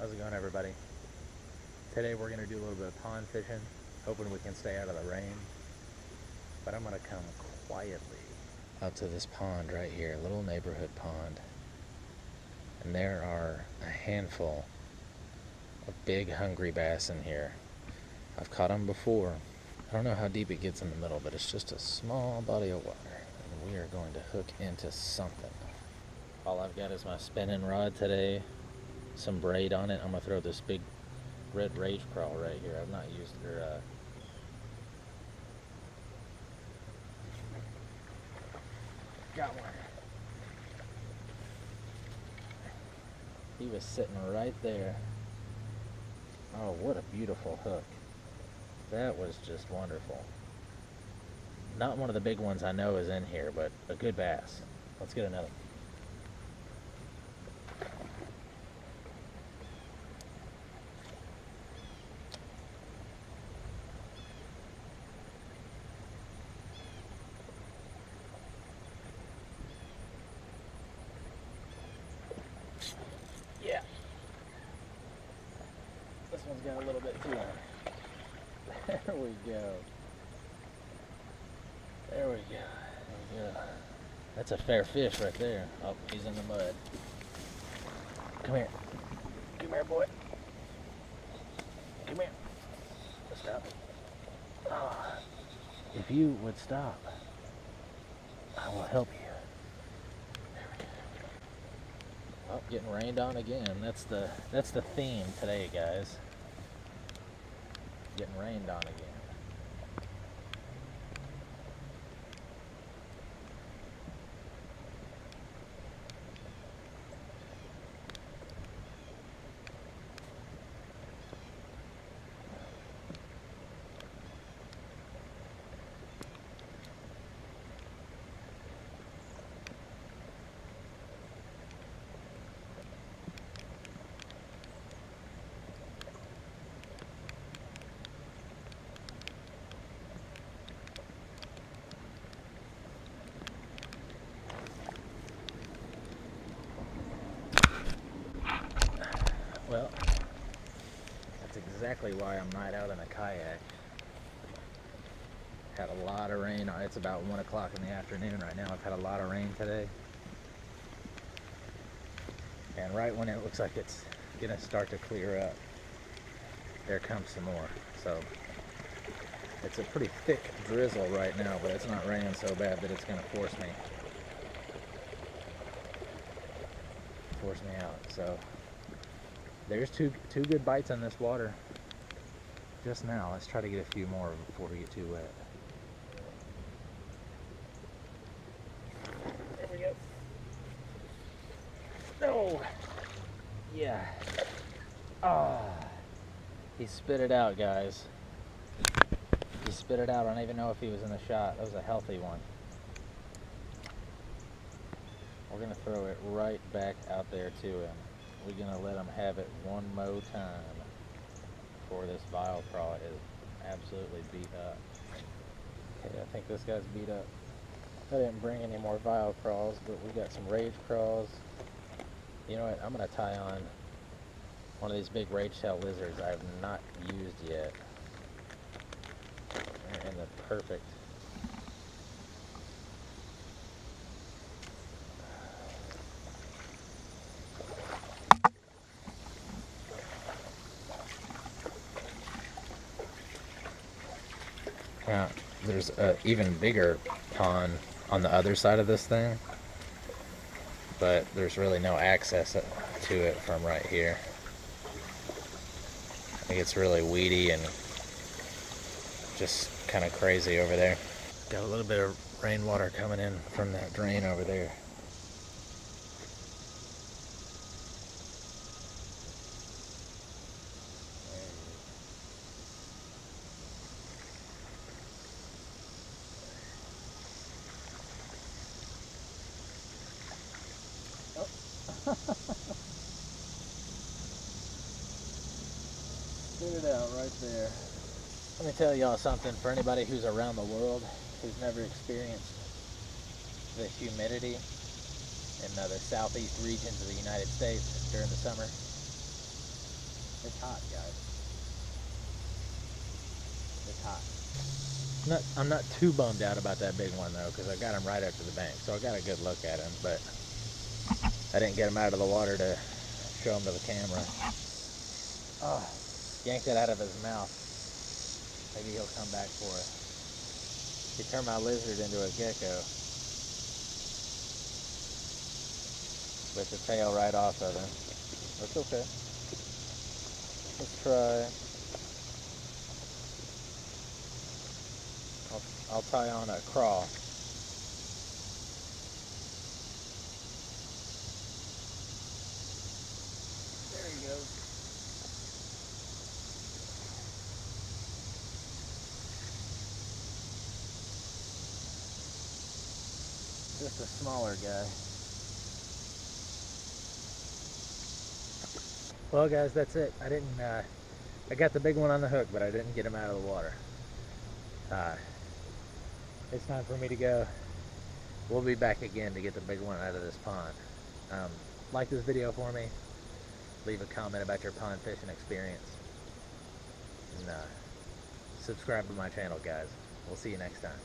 How's it going, everybody? Today we're going to do a little bit of pond fishing, hoping we can stay out of the rain. But I'm going to come quietly out to this pond right here, a little neighborhood pond. And there are a handful of big hungry bass in here. I've caught them before. I don't know how deep it gets in the middle, but it's just a small body of water. And we are going to hook into something. All I've got is my spinning rod today, some braid on it. I'm going to throw this big red Rage Craw right here. I've not used her. Got one. He was sitting right there. Oh, what a beautiful hook. That was just wonderful. Not one of the big ones I know is in here, but a good bass. Let's get another. Yeah. This one's got a little bit too on. There we go. There we go. There we go. That's a fair fish right there. Oh, he's in the mud. Come here. Come here, boy. Come here. Stop. Oh, if you would stop, I will help you. There we go. Oh, getting rained on again. That's the theme today, guys. Getting rained on again. Well, that's exactly why I'm not out in a kayak. Had a lot of rain. It's about 1 o'clock in the afternoon right now. I've had a lot of rain today. And right when it looks like it's gonna start to clear up, there comes some more. So it's a pretty thick drizzle right now, but it's not raining so bad that it's gonna force me out. So there's two good bites in this water just now. Let's try to get a few more before we get too wet. There we go. Oh, yeah. Oh, he spit it out, guys. He spit it out. I don't even know if he was in the shot. That was a healthy one. We're gonna throw it right back out there to him. We're gonna let him have it one more time before this Rage Craw is absolutely beat up. Okay, I think this guy's beat up. I didn't bring any more Rage Craws, but we got some Rage Craws. You know what? I'm gonna tie on one of these big rage tail lizards I have not used yet. They're in the perfect. Now, there's an even bigger pond on the other side of this thing, but there's really no access to it from right here. I think it's really weedy and just kind of crazy over there. Got a little bit of rainwater coming in from that drain over there. Spit it out right there. Let me tell y'all something, for anybody who's around the world, who's never experienced the humidity in the southeast regions of the United States during the summer. It's hot, guys. It's hot. I'm not too bummed out about that big one though, because I got him right up to the bank, so I got a good look at him, but I didn't get him out of the water to show him to the camera. Oh, yanked it out of his mouth. Maybe he'll come back for it. He turned my lizard into a gecko with the tail right off of him. That's okay. Let's try. I'll tie on a craw. There he goes. Just a smaller guy. Well guys, that's it. I got the big one on the hook, but I didn't get him out of the water. It's time for me to go. We'll be back again to get the big one out of this pond. Like this video for me. Leave a comment about your pond fishing experience. And subscribe to my channel, guys. We'll see you next time.